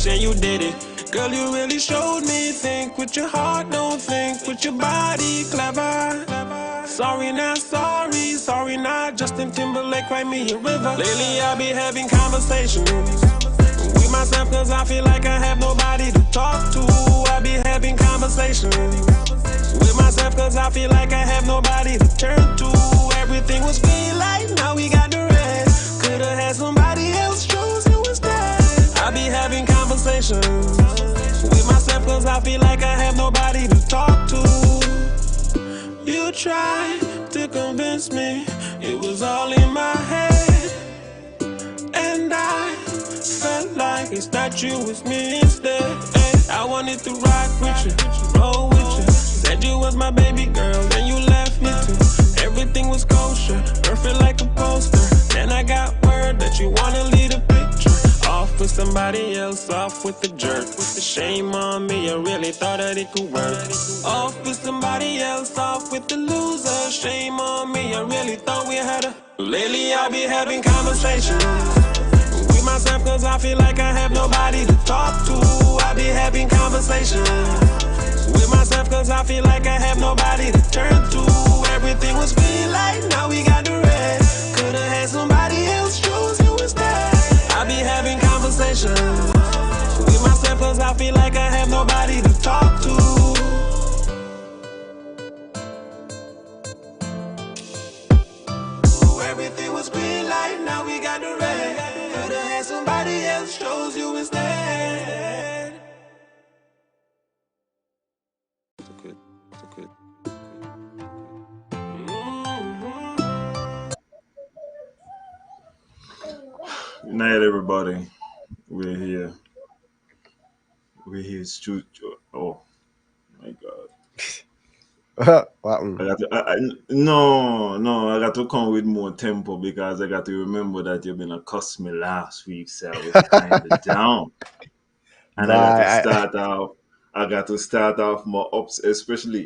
and you did it. Girl, you really showed me. Think with your heart, don't think with your body. Clever. Sorry not sorry, sorry not Justin Timberlake, write me a river. Lately I be having conversations with myself cause I feel like I have nobody to talk to. I be having conversations with myself cause I feel like I have nobody to turn to. Everything was green light, now we got the red. Could've had somebody else, chose you instead. I be having conversations with myself cause I feel like I have nobody to talk to. You tried to convince me it was all in my head, and I felt like it's not you, it's me instead. I wanted to rock with you, roll with you. Said you was my baby girl, then you left me too. Everything was kosher, perfect like a poster. Then I got word that you wanna leave a picture. Off with somebody else, off with the jerk. With the shame on me, I really thought that it could work. Off with somebody else, off with the loser. Shame on me, I really thought we had a. Lately I be having conversations with myself cause I feel like I have nobody to talk to. I be having conversations with myself cause I feel like I have nobody to turn to. Everything was green light, now we got the red. Could've had somebody else, chose you instead. I be having conversations with myself cause I feel like I have nobody to talk to. Everything was green light, now we got the red. Could've had somebody else, chose you instead. Okay. Good night, everybody. We're here. Oh my God! I got to come with more tempo because I got to remember that you've been a cuss me last week, so I was kind of down, and I got to start off my ups, especially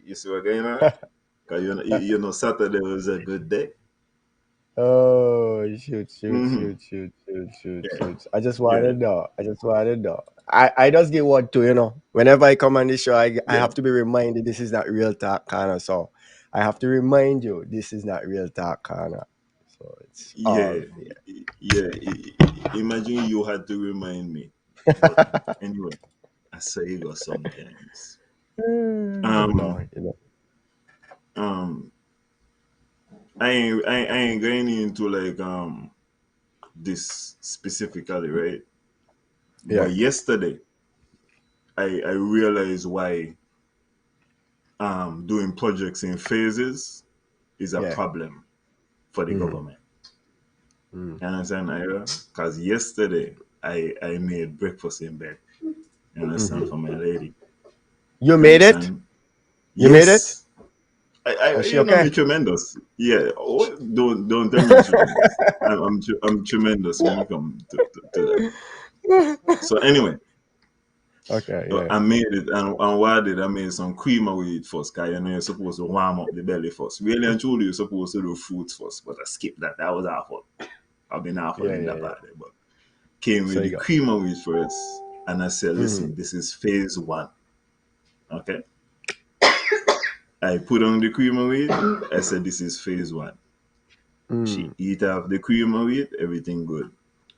you see what going on? Because you know Saturday was a good day. Oh, shoot. Yeah. I just want to know. I just get one too, Whenever I come on this show, I have to be reminded this is not real talk corner. So I have to remind you this is not real talk corner. So it's all Imagine you had to remind me. But anyway, I say you go sometimes. Um, I ain't going into like this specifically, right? Yeah. But yesterday, I realized why doing projects in phases is a problem for the government. You understand, Ira? Because yesterday I made breakfast in bed. You understand, for my lady. You made it? You made it? I Is she you know okay? me tremendous. Yeah. Oh, don't tell me tremendous. I'm tremendous when it comes to that. So anyway, Okay, so yeah. I made it, and what I did, I made some creamer with it first, because you're supposed to warm up the belly first. Really and truly, you're supposed to do fruits first, but I skipped that. That was awful. I've been awful in that part, but came So with you the go. creamer with first, and I said, listen, this is phase one. Okay. I put on the creamer with. I said, this is phase one. She eat off the creamer with, everything good.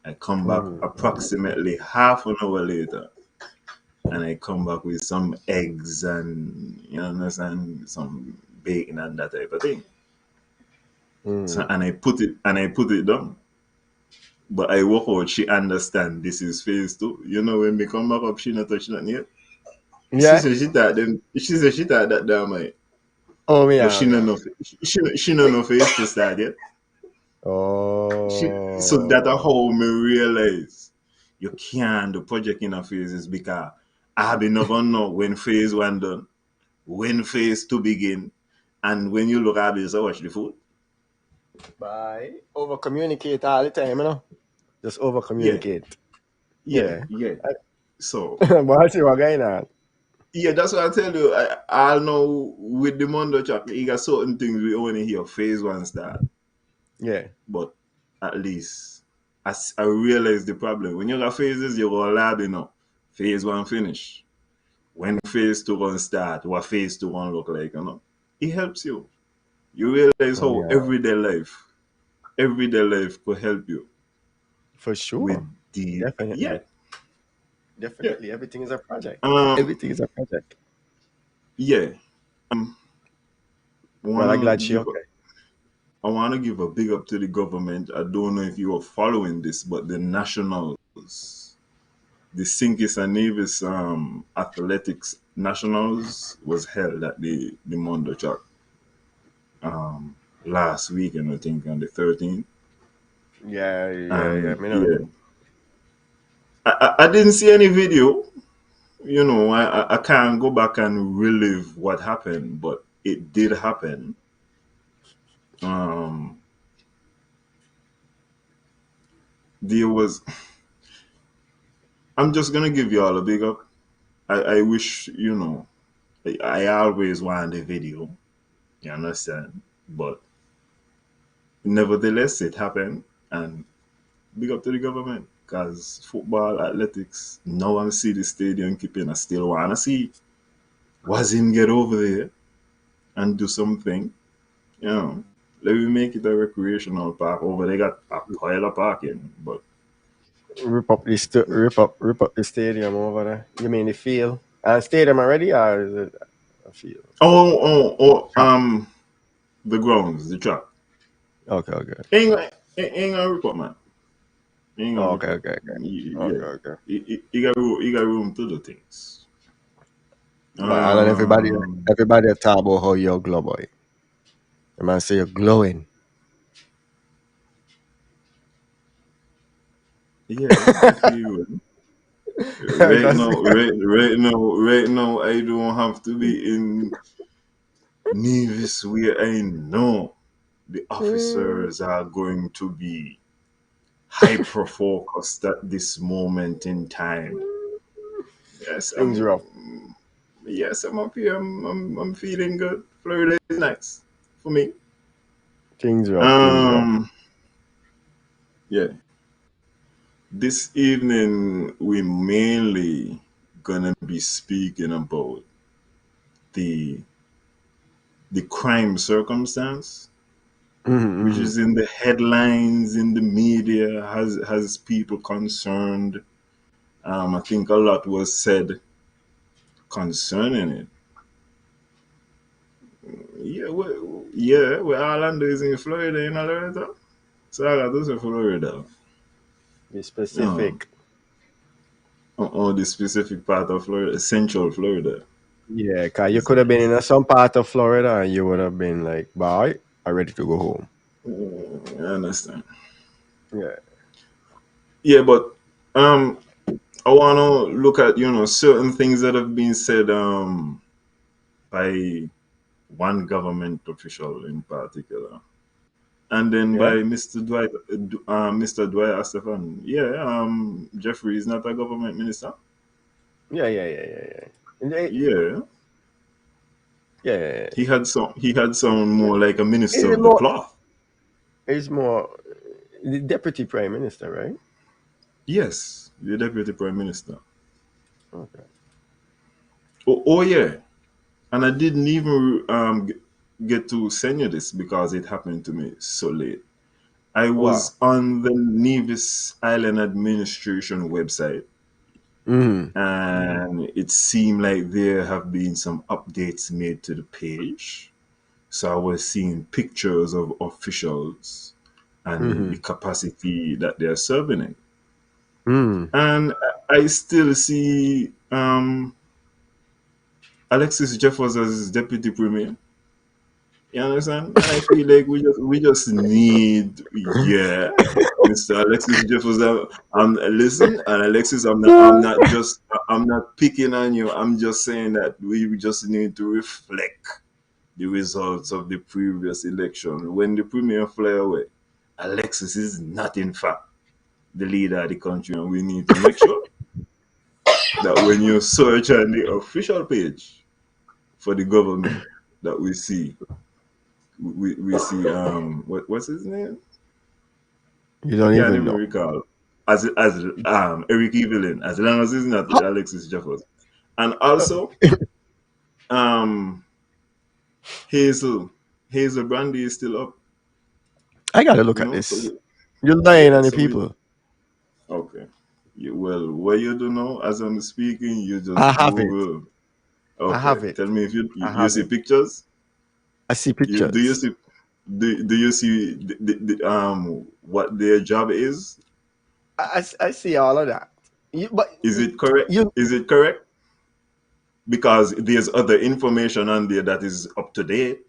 I come back approximately half an hour later, and I come back with some eggs and you understand, some bacon and that type of thing. So and I put it down. But I walk out, she understand this is phase two. You know, when me come back up, she not touch nothing yet. She Yeah? said she thought that damn right. Oh, But yeah, she yeah. don't know she don't know phase to start yet. So that how me realize you can't do project in a phases, because I be never know when phase one done, when phase two begin, and when you look at this, I watch the food. Bye. Over communicate all the time, Just over Yeah, communicate. yeah, Yeah. yeah. So But I see what going on. yeah, that's what I tell you. I know with the Mondo track, you got certain things we only hear phase one start, Yeah. but at least I realize the problem. When you got phases, you go lab, Phase one finish. When phase two gonna start, what phase two gonna look like, It helps you. You realize how Yeah, everyday life could help you for with sure. the Definitely. yeah. Yeah. Definitely. Everything is a project. Um Everything is a project. yeah. Well, I'm Wanna glad she give okay. I wanna give a big up to the government. I don't know if you are following this, but the nationals, the Sinkis and Nevis athletics nationals was held at the Mondo Chuck last weekend, I think on the 13th. Yeah, yeah, yeah. And Me know yeah, them. I didn't see any video. I can't go back and relive what happened, but it did happen. Um, there was. I'm just gonna give you all a big up. I wish I always want a video. You understand? But nevertheless, it happened, and big up to the government because football, athletics. Now I see the stadium keeping. I still wanna see. Was him get over there and do something? You know, let me make it a recreational park. Over they got a pile of parking, but Rip up the stadium over there. You mean the field? Stadium already, or is it a field? Track. the grounds, the track. Okay, okay. Ain't gonna rip up, man. Ain't gonna Okay, rip up. okay, okay. Yeah, Okay, okay. he got room to do things. But I don't Um, everybody talk about how you're glow boy. The man say you're glowing. yeah, I feel it. That's Right now, I don't have to be in Nevis where I know the officers are going to be hyper focused at this moment in time. Yes, things rough. I'm up here. I'm feeling good. Florida is nice for me. Things rough. Things rough. Um, yeah. This evening we mainly gonna be speaking about the the crime circumstance, which Mm-hmm. is in the headlines in the media, has people concerned. I think a lot was said concerning it. Well, Orlando is in Florida, Loretta. So I got to say Florida. Be Um, specific. on the specific part of Florida, Central Florida. Yeah, cause you Is could have been nice. in some part of Florida and you would have been like, boy, I'm ready to go home. I understand. Yeah. Yeah, but um, I want to look at certain things that have been said by one government official in particular, and then Yeah? by Mr. Dwight Astafan. Yeah, Jeffrey is not a government minister. Yeah, yeah, yeah, yeah, yeah. And Yeah, yeah, yeah, yeah. he had some more like a minister Is it of the more? cloth. It's more the deputy prime minister, right? Yes, the deputy prime minister. Okay. Oh yeah, and I didn't even get to send you this because it happened to me so late. I Wow. was on the Nevis Island Administration website, Mm-hmm. and it seemed like there have been some updates made to the page. So I was seeing pictures of officials and Mm-hmm. the capacity that they're serving in. Mm. And I still see Alexis Jeffers as deputy premier. You understand? And I feel like we just need Mr. Alexis Jeffers. Listen, and Alexis, I'm not picking on you. I'm just saying that we just need to reflect the results of the previous election. When the premier fly away, Alexis is not in fact the leader of the country, and we need to make sure that when you search on the official page for the government, that we see what's his name? You I don't can't even even know. recall. As Eric Evelyn, as long as it's not Huh? Alexis Jeffers. And also, um Hazel. Hazel Brandy is still up, I gotta look you at know. this. You're lying Yeah, on the so we people. okay. Well, what you do now as I'm speaking, you I just have it. Google. I Okay. have it. Tell me if I you have see it. pictures? I see Do you pictures. see do you see what their job is? I see all of that. But Is it correct? you, Is it correct? Because there's other information on there that is up to date,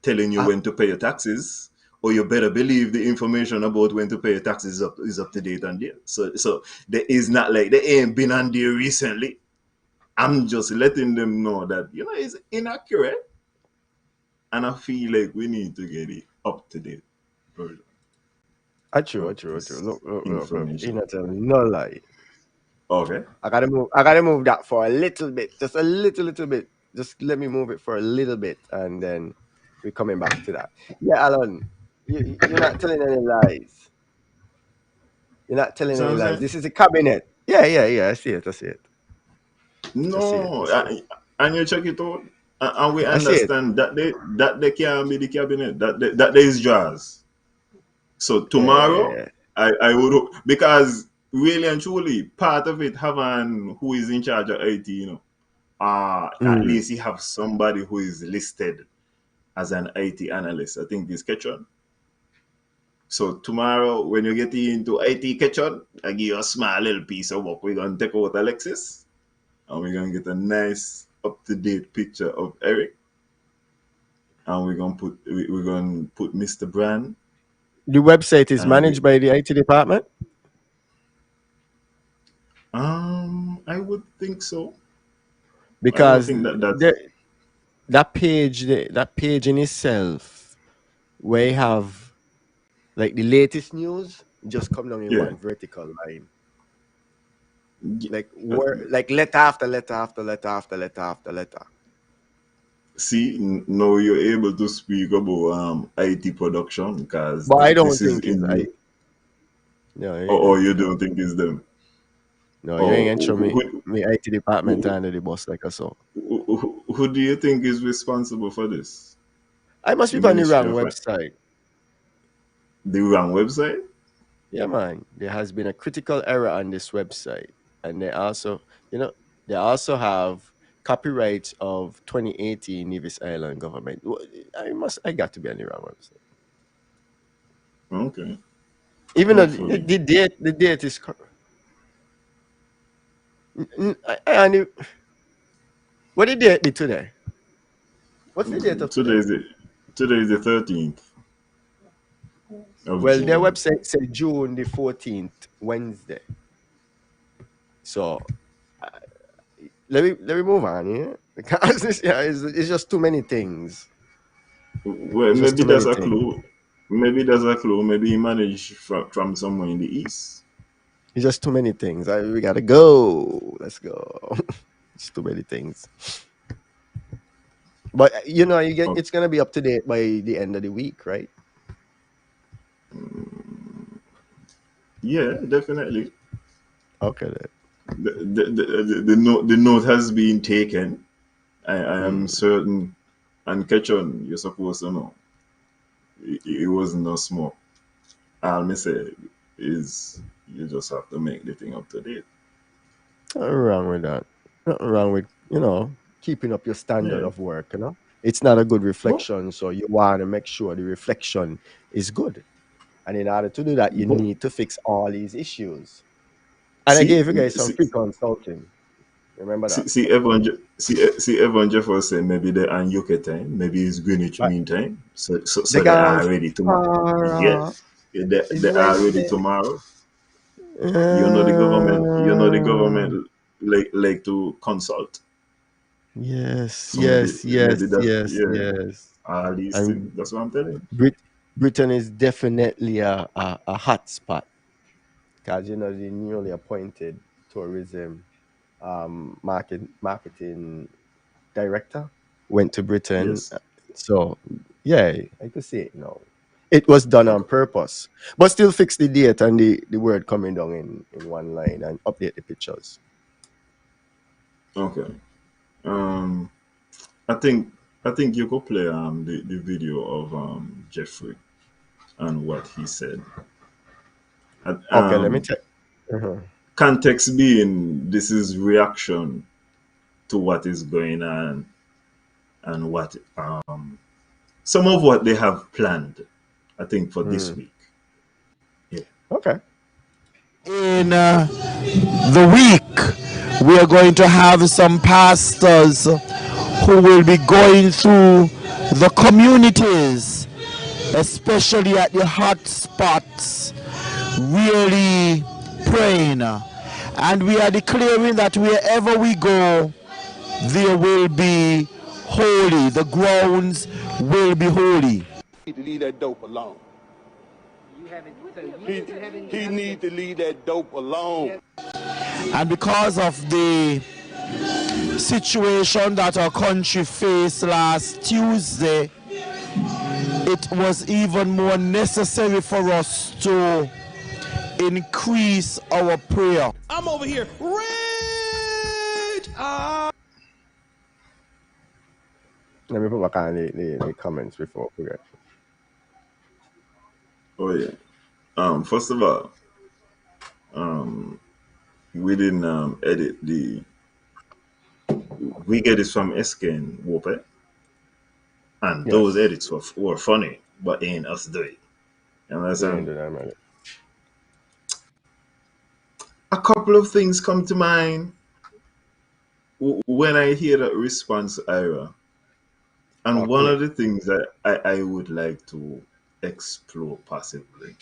telling you I, when to pay your taxes, or you better believe the information about when to pay your taxes is up to date on there. So there is not like they ain't been on there recently. I'm just letting them know that it's inaccurate, and I feel like we need to get it up to date version true, of true, true. this Look. You're information. not telling no lie. Okay. I gotta move. I gotta move that for a little bit, just a little bit. Just let me move it for a little bit, and then we're coming back to that. Yeah, Alan, you're not telling any lies. You're not telling So any I'm lies. saying This is a cabinet. Yeah, yeah, yeah. I see it. I see it. I see it. I no, see it. and you check it out, and we I see it. understand that they can't be the cabinet. That there is jazz. So Yeah, yeah, yeah, tomorrow, yeah. I would, because really and truly, part of it having who is in charge of IT, at Mm. least you have somebody who is listed as an IT analyst. I think this Ketchon. So tomorrow, when you get into IT Ketchon, I give you a small little piece of work. We're gonna take out Alexis, and we're gonna get a nice up to date picture of Eric, and we're gonna put Mr. Brand, The website is and managed by the IT department I would think so. I don't because think that's that page in itself, where you have like the latest news, just come down in yeah. one vertical line. Y- Like uh, like letter after letter after letter after letter after letter. See, now you're able to speak about IT production because But I this don't is think it's in I. you, No, or you no, don't think it's them. no. You Or ain't gonna show me IT department who, under the bus like a so. who do you think is responsible for this? I must The be on the Ministry wrong of website. the wrong website? Yeah, man. There has been a critical error on this website, and you know, they also have copyrights of 2018 Nevis Island government. I got to be on the wrong website. Okay, Even though hopefully. the date is and what the date be today? What's the date of Today today? is the 13th of Well, their June. website said June the 14th, Wednesday. So uh, let me move on, yeah, because it's just too many things. Well, It's just maybe too many that's a things. clue. Maybe that's a clue. Maybe he managed from somewhere in the east. It's just too many things. We gotta go. Let's go. It's too many things. But Oh, it's gonna be up to date by the end of the week, right? yeah, definitely. Okay. Then. The note has been taken. I am Mm. certain. And catch on, you're supposed to know. It wasn't no smoke. All me say is you just have to make the thing up to date. Nothing wrong with that. Nothing wrong with keeping up your standard Yeah. of work. It's not a good But, reflection, so you want to make sure the reflection is good. And in order to do that, you but need to fix all these issues. And I see, gave you guys some see, free consulting. Remember that. see, Evan Jeffers say maybe they're on UK time, maybe it's Greenwich But Mean Time. So the they gone are ready tomorrow. far Yeah, off. It's they are ready Wednesday. tomorrow. The Uh, government like to consult. yes, So maybe yes, yes, that's, yes, yeah, yes. all these things. And That's what I'm telling you. Britain is definitely a hot spot because the newly appointed tourism marketing director went to Britain. Yes. So yeah, I could see it now. it was done on purpose. But still fix the date and the word coming down in one line and update the pictures. Okay. Um, I think you could play the video of Jeffrey and what he said. And, Okay, let me check. Uh-huh. context being, this is reaction to what is going on and what some of what they have planned. I think for this week. Yeah. Okay. In the week, we are going to have some pastors who will be going through the communities, especially at the hot spots, really praying. And we are declaring that wherever we go, there will be holy. The grounds will be holy. Need to leave that dope alone. He need to leave that dope alone. And because of the situation that our country faced last Tuesday, it was even more necessary for us to increase our prayer. I'm over here. Rage! Let me put back on the comments before I forget. Oh yeah. First of all, we didn't edit the. We get it from SK and Whooper, and Yes. those edits were funny, but ain't us do it. You We understand? didn't do that, man. A couple of things come to mind when I hear that response, Ira. And one Okay. of the things that I would like to explore possibly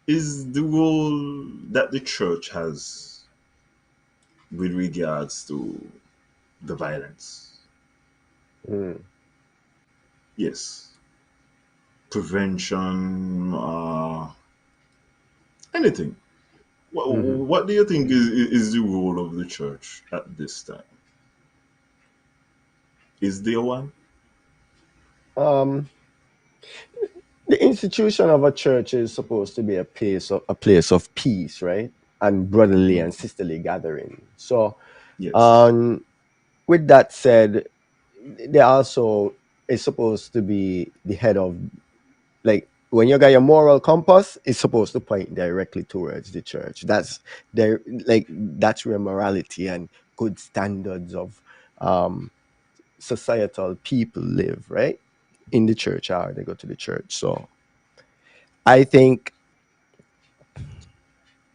is the role that the church has with regards to the violence. Mm. Yes. Prevention, anything. What do you think is the role of the church at this time? Is there one? Um, the institution of a church is supposed to be a place of peace, right? And brotherly and sisterly gathering. So, Yes. um, with that said, they also is supposed to be the head of, like, when you got your moral compass, it's supposed to point directly towards the church. That's where morality and good standards of um societal people live, right? In the church, or they go to the church. So I think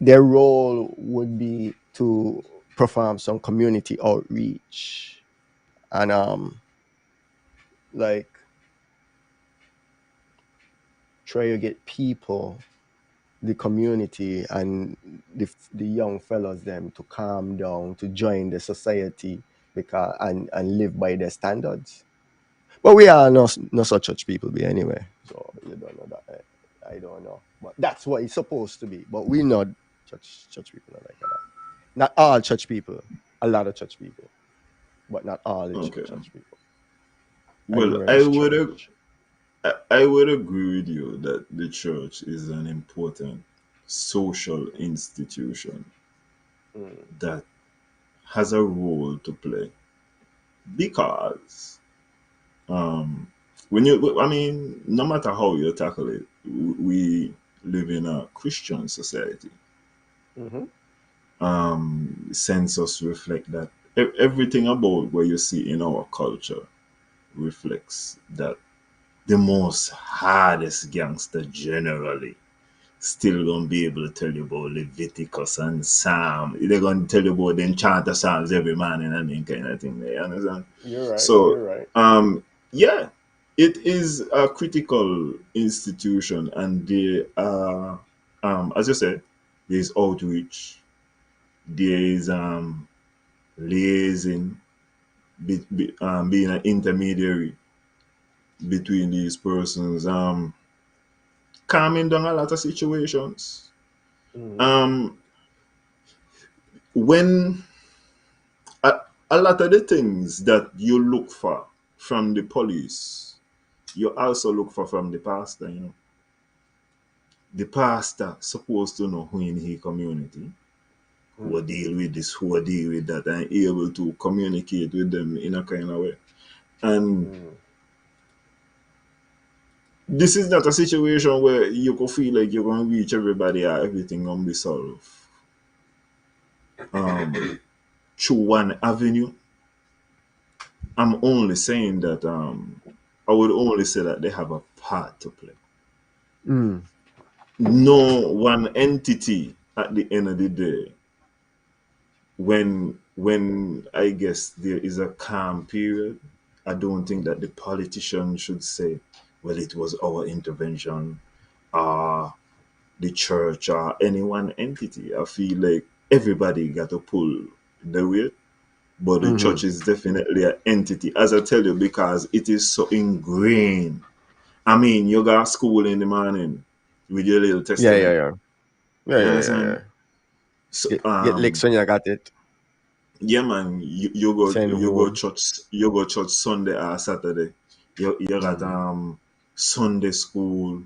their role would be to perform some community outreach and like try to get people, the community and the young fellows them to calm down, to join the society because and live by their standards. But we are no such church people be anyway. So you don't know that. I don't know. But that's what it's supposed to be. But we not church people are like that. Not all church people. A lot of church people. But not all the Okay. church people. And Well, we're his church. I would agree with you that the church is an important social institution Mm. that has a role to play because when you, I mean, no matter how you tackle it, we live in a Christian society. Mm-hmm. Census reflect that. Everything about what you see in our culture reflects that the most hardest gangster generally still gonna be able to tell you about Leviticus and Psalm. They're gonna tell you about the chant of Psalms every morning and then kind of thing. You understand? You're right. So, You're right. yeah, it is a critical institution, and there are, as you said, there's outreach, there is liaising, being an intermediary between these persons, calming down a lot of situations. Mm-hmm. Um, when a, a lot of the things that you look for from the police you also look for from the pastor, you know. The pastor supposed to know who in his community, who will deal with this, who will deal with that, and able to communicate with them in a kind of way. And this is not a situation where you could feel like you're going to reach everybody or everything going to be solved through one avenue. I'm only saying that I would only say that they have a part to play. No one entity at the end of the day, when I guess there is a calm period, I don't think that the politician should say, well, it was our intervention, the church, or any one entity. I feel like everybody got to pull the weight, but the church is definitely an entity, as I tell you, because it is so ingrained. I mean, you got school in the morning with your little Yeah, yeah, testament. yeah. Yeah, You yeah, yeah, yeah. understand? So, Get licks when you got it. yeah, man, Send you go home. church Sunday or Saturday. You got Sunday school,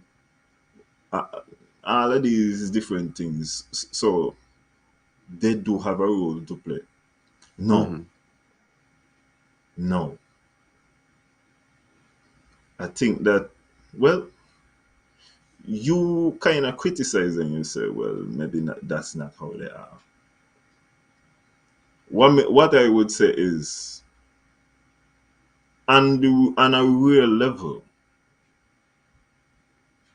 uh, all of these different things. So they do have a role to play. No, no. I think that, well, you kind of criticize and you say, well, maybe not, that's not how they are. What I would say is, on a real level,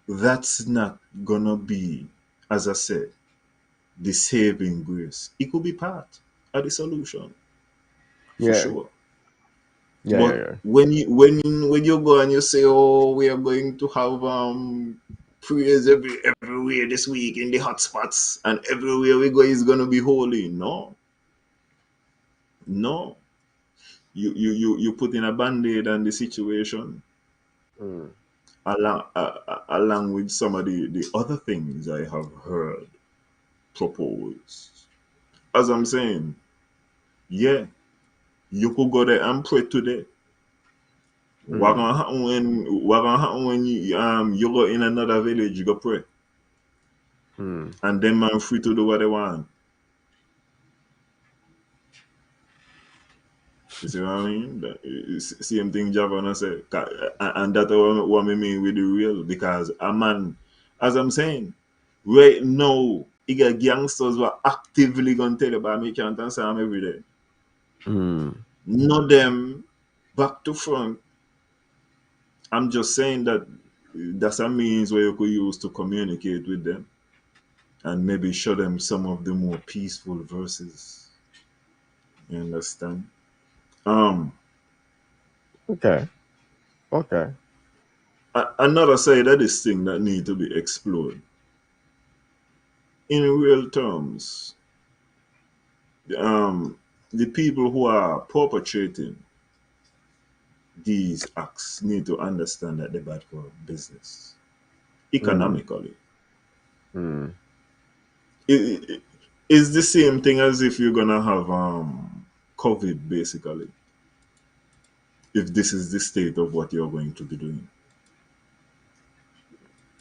that's not gonna be, as I said, the saving grace. It could be part of the solution for Yeah. sure. Yeah, yeah, But yeah. when you go and you say, oh, we are going to have prayers everywhere this week in the hotspots, and everywhere we go is gonna be holy. No, no. You put in a band-aid on the situation along with some of the other things I have heard proposed. As I'm saying, yeah, you could go there and pray today. What gonna happen when you go in another village, you go pray. And them man free to do what they want. You see what I mean? Same thing Javon said. And that's what I mean with the real. Because a man, as I'm saying, right now, you got gangsters who are actively going to tell you about me can't answer them every day. Not them back to front. I'm just saying that that's a means where you could use to communicate with them and maybe show them some of the more peaceful verses. You understand? Um, Okay. Okay. Another side of this thing that need to be explored in real terms. Um, the people who are perpetrating these acts need to understand that they're bad for business economically. It's the same thing as if you're gonna have COVID, basically. If this is the state of what you're going to be doing.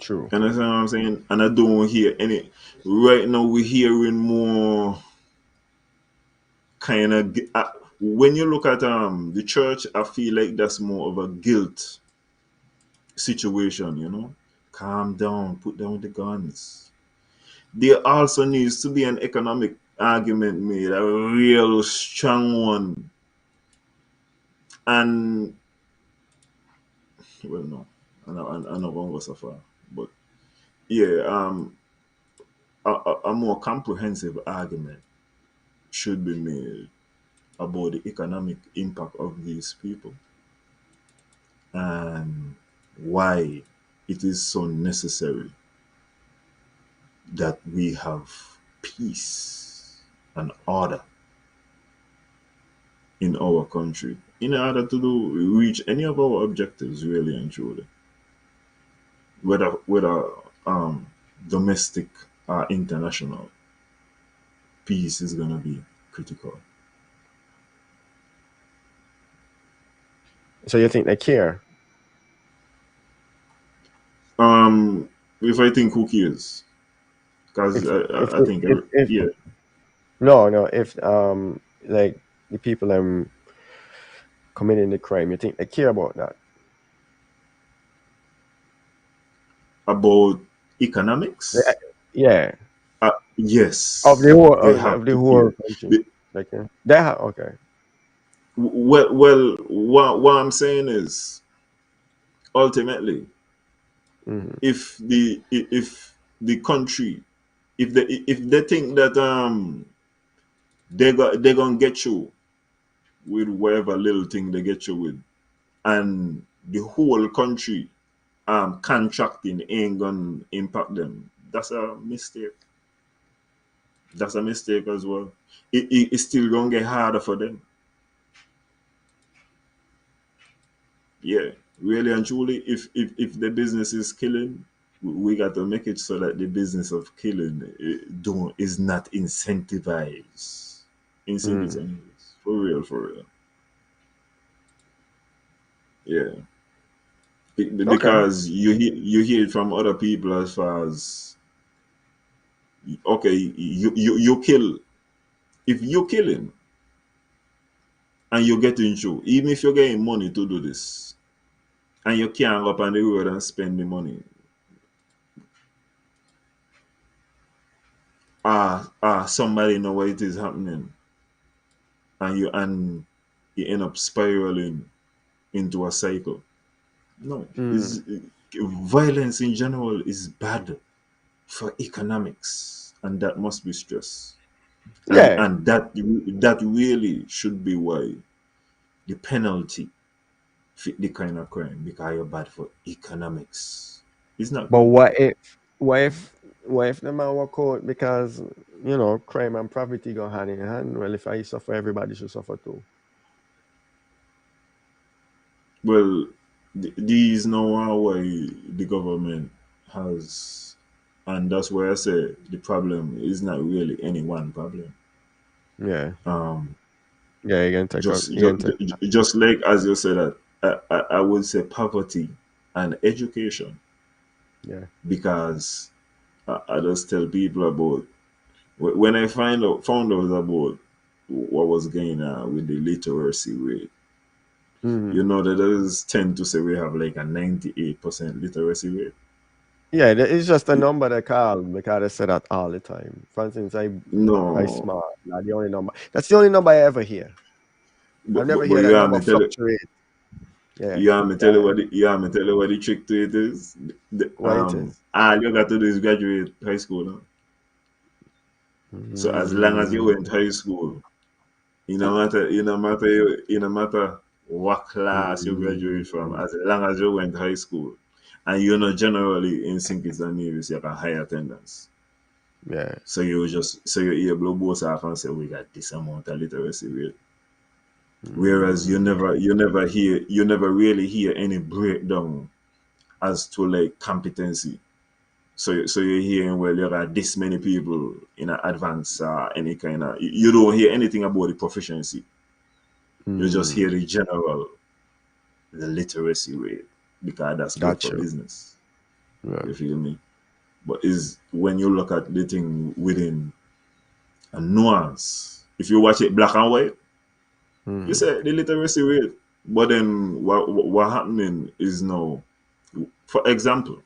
True. You understand what I'm saying? And I don't hear any. Right now, we're hearing more kind of. When you look at the church, I feel like that's more of a guilt situation. You know, calm down, put down the guns. There also needs to be an economic argument made, a real strong one. And well, no, I'm not going to go so far, but yeah, a more comprehensive argument should be made about the economic impact of these people and why it is so necessary that we have peace and order in our country in order to reach any of our objectives, really and truly, whether um, domestic or international. Peace is going to be critical. So you think they care? If I think, who cares? Because if I think, if yeah, no, if like the people committing the crime, you think they care about that? about They, economics, yeah, yes, they have of the to whole care. country. Be- Like they have okay. Well, what I'm saying is, ultimately, Mm-hmm. if the country, if they think that they're gonna get you with whatever little thing they get you with, and the whole country contracting ain't gonna impact them, that's a mistake. That's a mistake as well. It's still gonna get harder for them. Yeah, really and truly, if the business is killing, we got to make it so that the business of killing don't is not incentivized. Mm. Incentivized, for real, for real. Yeah. Okay. Because you hear it from other people as far as, okay, you kill, if you're killing and you're getting through, even if you're getting money to do this, and you can't go up on the road and spend the money, somebody know what it is happening, and you end up spiraling into a cycle. No, Mm. is violence in general is bad for economics, and that must be stressed. and Yeah, and that really should be why the penalty fit the kind of crime, because you're bad for economics. It's not but good. what if the man walk out because crime and poverty go hand in hand? Well, if I suffer, everybody should suffer too. Well, these now are why the government has, and that's where I say the problem is not really any one problem. Yeah, Um, yeah. You can take out. just You can take. just like as you said that, I would say poverty and education, Yeah. because I just tell people about, when I found out about what was going on with the literacy rate. Mm. You know that others tend to say we have like a 98% literacy rate. Yeah, it's just a number they call because they say that all the time. For instance, I No, smart. Not the only number. That's the only number I ever hear. I've never but hear that number fluctuate. Yeah, yeah. you have me tell you what the trick to it is. What it is. All you got to do is graduate high school. Now. So as long as you Mm, went high school, no matter what class you graduate from, mm, as long as you went high school, and you're not generally in St. and Nevis, you have a high attendance. yeah. So you're able to boast off and say we got this amount of literacy rate. Whereas Mm, you never really hear any breakdown as to like competency. So you're hearing, well, you got this many people in an advanced any kind of, you don't hear anything about the proficiency. You just mm. hear the general, the literacy rate, because that's good Got for you. business. Yeah. You feel me? But is when you look at the thing within a nuance. If you watch it black and white, you Mm, say the literacy rate. But then what happening is now, for example,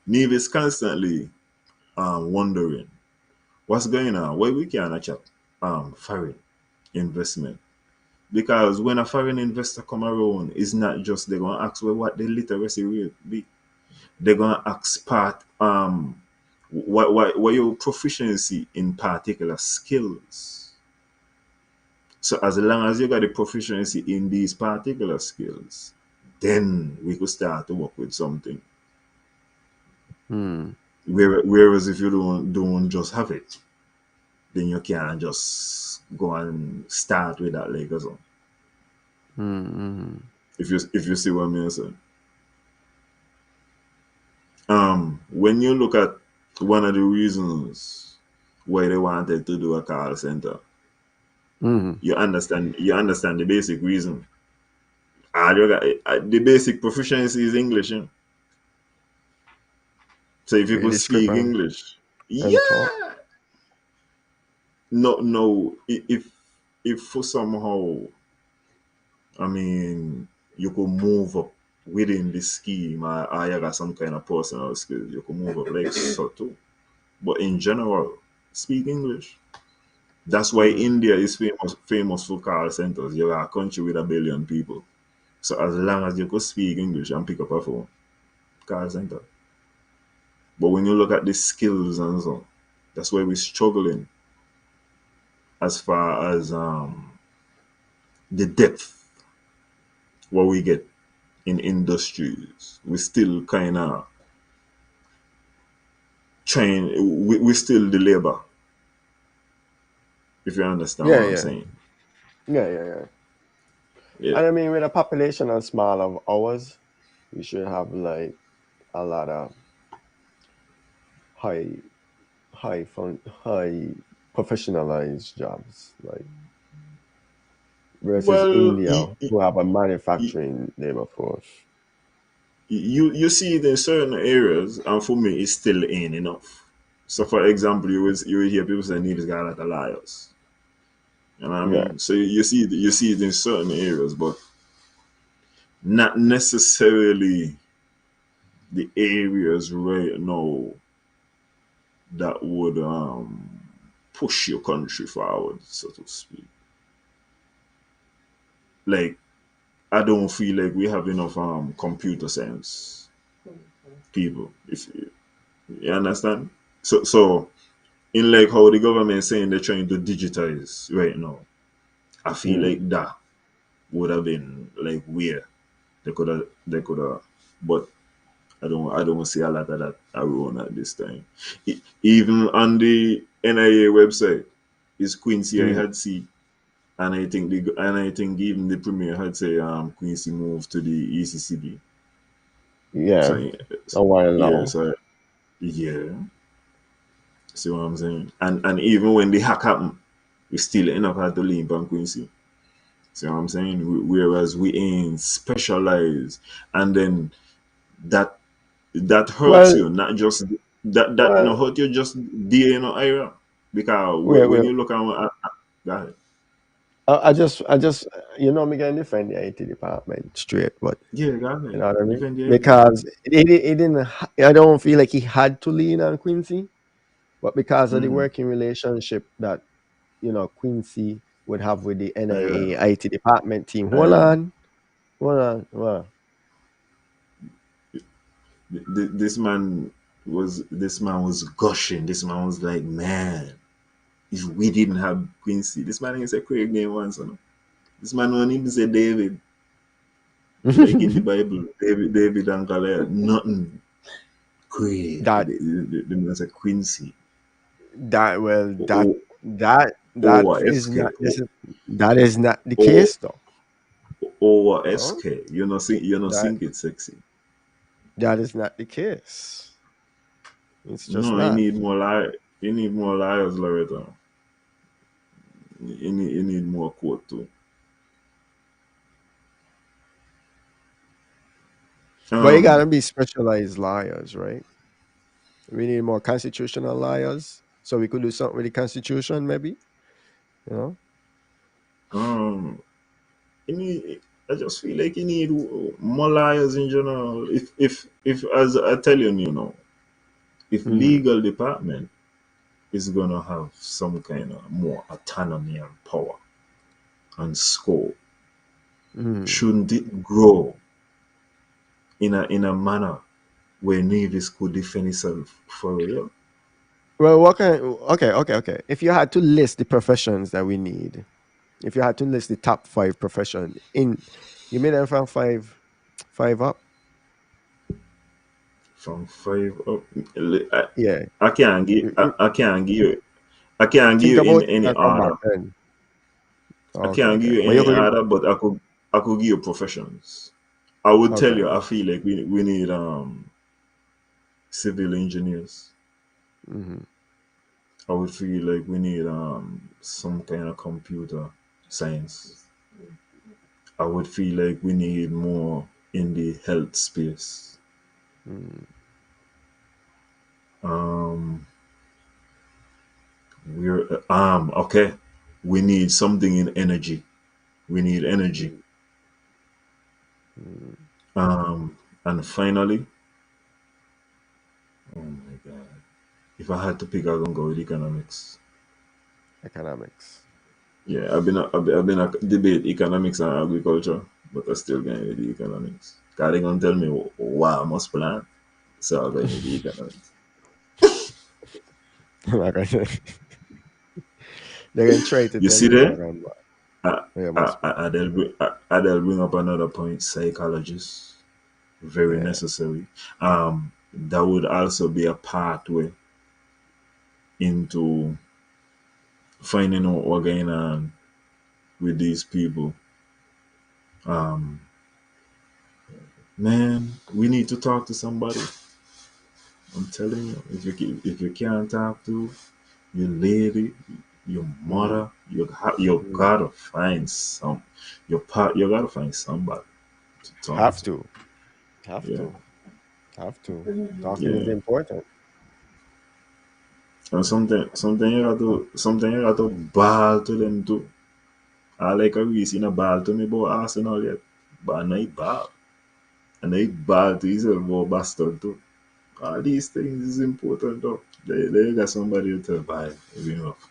Neve is constantly wondering what's going on, why we can't attract foreign investment. Because when a foreign investor come around, it's not just they're gonna ask, well, what the literacy rate be. They're gonna ask part what your proficiency in particular skills. So as long as you got the proficiency in these particular skills, then we could start to work with something. mm, Whereas if you don't just have it, then you can't just go and start with that like so. mm. If you see what I mean, sir. When you look at one of the reasons why they wanted to do a call center, Mm. you understand the basic reason. The basic proficiency is English. So if you Read could the script speak English, and talk. yeah. No. If for somehow, I mean, you could move up within the scheme, or you got some kind of personal skills, you could move up like so too. But in general, speak English. That's why India is famous for call centers. You're a country with 1 billion people. So as long as you could speak English and pick up a phone, call center. But when you look at the skills and so, that's why we're struggling as far as the depth what we get in industries. We still kind of trying. We still the labor. If you understand Yeah, what I'm yeah, saying. yeah. Yeah. And I mean, with a population as small of ours, we should have like a lot of high, high professionalized jobs, like versus Well, India, who have a manufacturing labor force. you see it in certain areas, and for me, it still ain't enough. So, for example, you will hear people say, "Need this guy like a liars." You know what I Yeah. mean? So you see it in certain areas, but not necessarily the areas right now that would push your country forward, so to speak. Like I don't feel like we have enough computer science people. If you understand, so in like how the government is saying they're trying to digitize right now, I feel Mm. like that would have been like where they could have, but I don't see a lot of that around at this time. Even on the NIA website, is Quincy I Mm. had see, and I think even the premier had say Quincy moved to the ECCB. So Yeah. A while yeah, now. so yeah, see what I'm saying? And even when the hack happened, we still end up had to lean on Quincy. See what I'm saying? Whereas we ain't specialized, and then that that hurts Well, you, not just that no well, hurt you just there in the area. Because when wait. you look at go ahead. I just, me gonna defend the IT department straight, but Yeah, go you ahead. know what I mean? Defend the idea. Because it didn't, I don't feel like he had to lean on Quincy, but because of the Mm-hmm. working relationship that, Quincy would have with the Yeah, NIA IT department team. yeah. Hold on. Well, This man was gushing. This man was like, man, if we didn't have Quincy, this man ain't say Craig name once, you know? This man won't even say David, like in the Bible, David and Goliath, nothing. Craig, that the man said Quincy, that well that or that that or is SK, not this is that is not the or case though. or Huh? SK. You know, That think it's sexy. that is not the case. It's just No, you not. need more You need more liars, Loretta. You need more quote too. But it gotta Um, be specialized liars, right? We need more constitutional liars. So we could do something with the constitution, maybe. You know? um, you need. I just feel like you need more liars in general. If as I tell you, if Mm, legal department is gonna have some kind of more autonomy and power and scope, mm. shouldn't it grow in a manner where navies could defend itself for real? Well, what kind? Okay. If you had to list the professions that we need, if you had to list the top five profession you made them from five up. From five up, Yeah. I can't give I can't give you I can't give Think you in about it any and come back order. then. I Okay, can't give okay. you But you any could. order, but I could give you professions. I would tell Okay. you I feel like we need civil engineers. Hmm. I would feel like we need some kind of computer science. I would feel like we need more in the health space. Mm. Um, we're okay. We need something in energy. We need energy. Mm. And finally, oh my god, if I had to pick, I'm gonna go with economics. Economics. Yeah, I've been a debate economics and agriculture, but I still going with the economics. Cause they gonna tell me why I must plant, so I'm going with the economics. Like I said, they're gonna try to You tell see you there? what and what. I, Yeah, must be. Adele bring up another point. Psychologists very Yeah. necessary. That would also be a pathway into finding out what's going on with these people. Um, Man, we need to talk to somebody. I'm telling you, if you can't talk to your lady, your Mm. mother, you Mm. gotta find you gotta find somebody to talk Have to. to. Have Yeah, to. Have to. Talking is yeah. important. And something you got to ball to them too. I like a reason in a ball to me about Arsenal yet, but I know ball. And I ball to himself about bastard too. All these things is important though. They got somebody to tell by enough.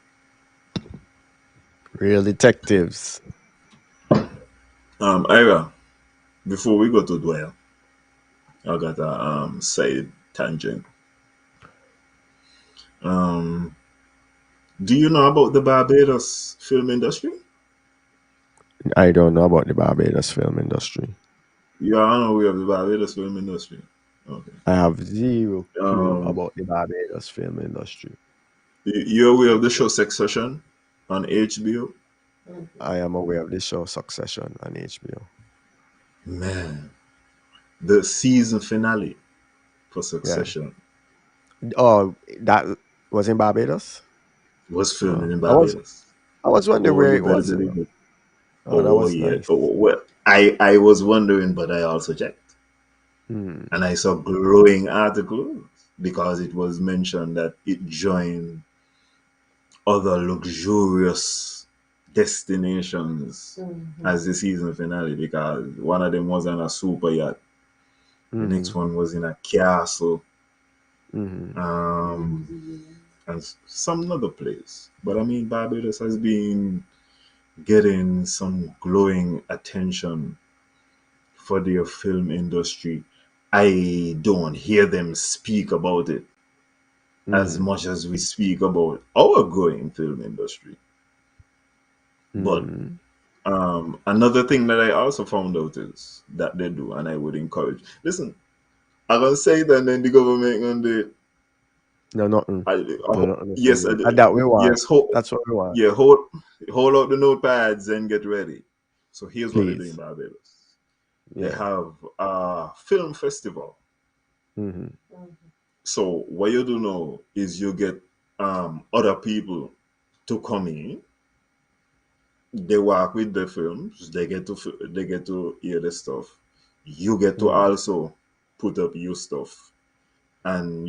Real detectives. Ira, before we go to dwell, I got a side tangent. Um, do you know about the Barbados film industry? I don't know about the Barbados film industry. You are unaware of the Barbados film industry. Okay. I have zero clue Um, about the Barbados film industry. you're aware of the show Succession on HBO? I am aware of the show Succession on HBO. Man, the season finale for Yeah. Succession Oh, that was in Barbados? was filmed Oh, in I was Barbados. I was wondering Oh, where you it better was, you believe know. it. Oh, that Oh was yeah. nice. Oh, well, I was wondering, but I also checked, Hmm. and I saw glowing articles because it was mentioned that it joined other luxurious destinations as the season finale because one of them was on a super yacht, the next Hmm. one was in a castle, Hmm. and some other place. But I mean, Barbados has been getting some glowing attention for their film industry. I don't hear them speak about it as Hmm. much as we speak about our growing film industry. But Hmm. another thing that I also found out is that they do, and I would encourage. Listen, I'm gonna say that, and then the government gonna do it. No, nothing. No, nothing to Yes, do. And that we want. yes, That's what we want. yeah, hold out the notepads and get ready. So here's what they do in Please. Barbados. They Yeah. have a film festival. Hmm. So what you do now is you get other people to come in. They work with the films. They get to hear the stuff. You get to Hmm. also put up your stuff, and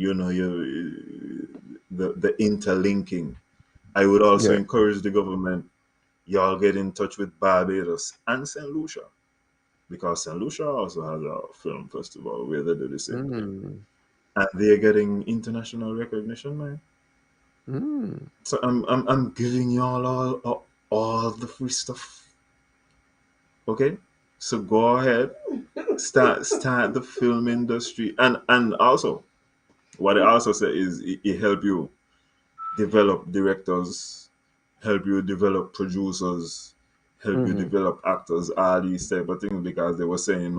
the interlinking. I would also Yeah. encourage the government. Y'all get in touch with Barbados and Saint Lucia because Saint Lucia also has a film festival where they do the same thing, Hmm. and they're getting international recognition, man. Hmm. So I'm giving you all the free stuff. Okay? So go ahead, start the film industry, and also what it also said is it help you develop directors, help you develop producers, help you Hmm. develop actors, all these type of things because they were saying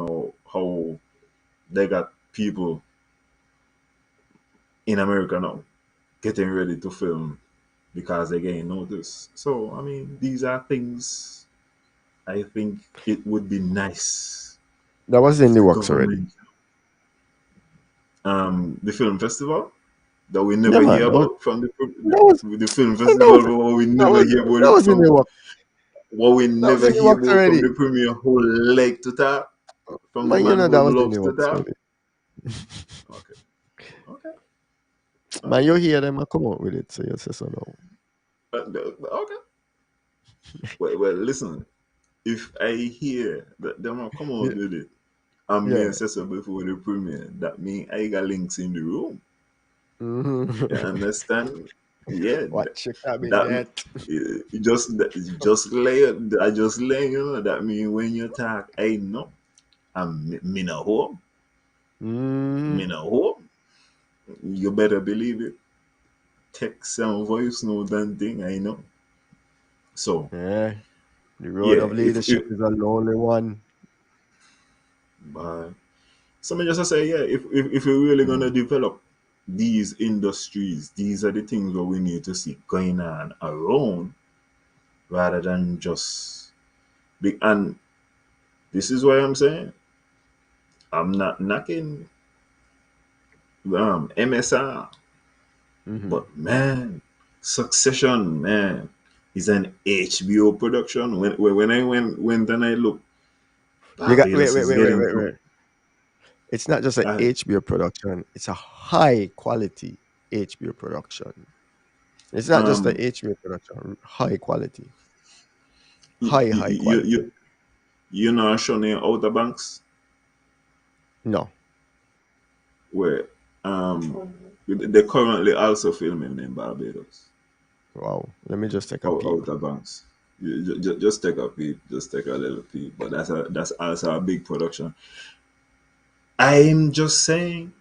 how they got people in America now getting ready to film because they getting notice. So I mean these are things I think it would be nice That was in if the the works already. government the film festival that we Yeah, never hear man. about from That was the film that festival, was but what we that never was hear about that it was in the from work. what we That was never in the hear works about from already. the premier who like to talk, from the Man, you man know who that was in loves the to works talk. already. Okay, okay. Man, you hear them come out with it, so you say so now. Okay. Well, listen. If I hear that them will come out with it, and me Yeah. and say so before the premiere, that mean I got links in the room. You Mm-hmm. understand? Yeah, Watch your that cabinet. just lay I just lay you know that mean when you talk, I know I'm me no home, me Mm-hmm. no home. You better believe it. Text and voice note and thing, I know. So Yeah. The road yeah, of leadership is a lonely one. but somebody just say yeah, if we're really gonna Mm. develop these industries, these are the things that we need to see going on around rather than just big. And this is why I'm saying I'm not knocking MSR, Mm-hmm. but man, Succession, man, is an HBO production. When I went and I looked, You got wait, Barbados wait, is wait, wait, getting wait, to wait. It's not just a uh, HBO production, it's a high quality HBO production. It's not just a um HBO production, high quality. you High you quality. you, you know Shoney Outer Banks No. where they're currently also filming in Barbados. Wow. Let me just take a peep. Outer Banks. Just take a peep, just take a little peep. But that's also a big production. I'm just saying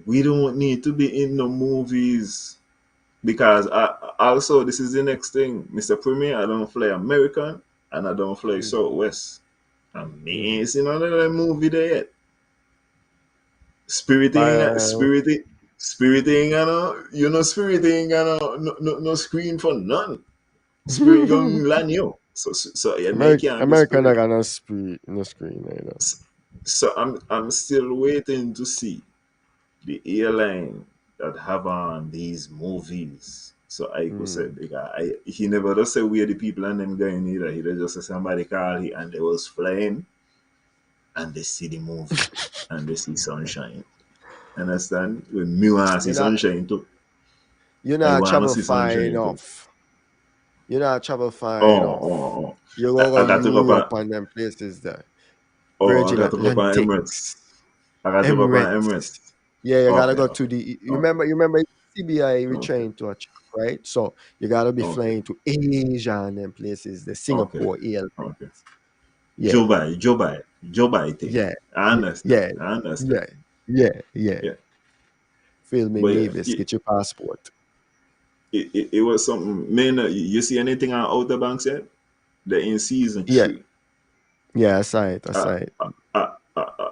we don't need to be in the movies because also this is the next thing, Mr. Premier. I don't fly American and I don't fly Mm-hmm. Southwest. I'm Mm-hmm. missing another movie there yet. Spirit ain't Uh, Spirit ain't- Spirit ain't gonna Spirit ain't gonna no screen for none. Spirit going land you. So yeah, me can't be American Spirit. are gonna screen no screen either. So I'm still waiting to see the airline that have on these movies. So I could say Mm. because he never just say where the people and them going either. He just say somebody call he and they was flying and they see the movie and they see sunshine. Understand? When me want to see You know, sunshine too. you I know, want to travel see far sunshine too. enough. You know, travel far Oh, enough. oh, oh. You go I to got to go Europe on. and them places there. Oh, I Virgin got to go on Atlantics, Emirates. I got to go on Emirates. Emirates. Yeah, you gotta Okay, go to okay, the. okay, You remember CBI we okay, trained to a track, right? So you gotta be okay, flying to Asia and them places, the okay, Singapore airlines. okay. Yeah, Joe Biden thing. yeah, I yeah, understand. yeah, I understand. yeah, yeah. Yeah, Feel me, but yeah, Nevis, get your passport. it was something. Man, you see anything on Outer Banks yet? They're in season Yeah, 3. yeah, I saw it. I I, saw it.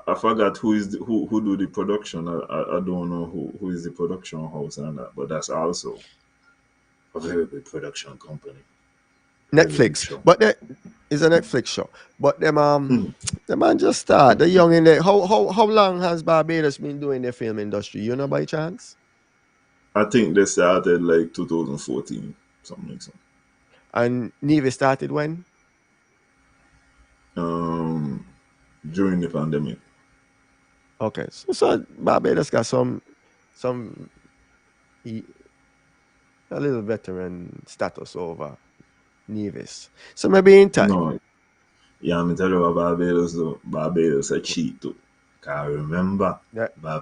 I forgot who is who do the production. I don't know who is the production house and that, but that's also a very big production company. Very big Netflix, show. but that is a Netflix show. But them Mhm. the man just start. The young in there. How long has Barbados been doing the film industry? You know by chance? I think they started like 2014, something like that. And Nevis started when? Um, during the pandemic. Okay, so Barbados got some e- a little veteran status over Nevis. So maybe in time. No, yeah, I'm tell you about Barbados though. Barbados a cheat too. Cause remember,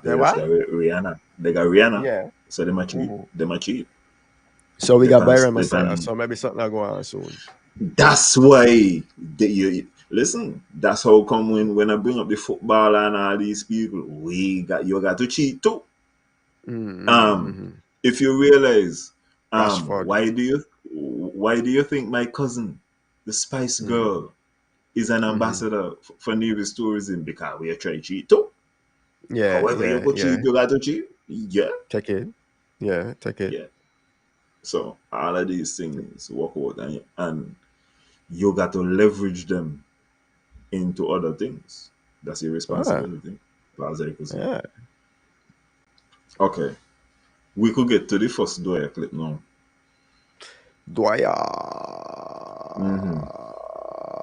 They Barbados what? got Rihanna. They got Rihanna, Yeah. so they might cheat. Mhm. They might cheat. So we They got can. Byron They Messiah. can. So maybe something will go on soon. That's why listen. That's how come when I bring up the football and all these people, we got you got to cheat too. Um, Mm-hmm. if you realize, Rashford. why do you think my cousin, the Spice Mm-hmm. Girl, is an Mm-hmm. ambassador for Nevis tourism because we are trying to cheat too. Yeah, However you go yeah. cheat, you got to cheat. Yeah, Take it. Yeah, take it. yeah. So all of these things work out, and you got to leverage them into other things. That's your Ah, responsibility, as I could say. yeah. Okay, we could get to the first Dwyer clip now. Dwyer. hmm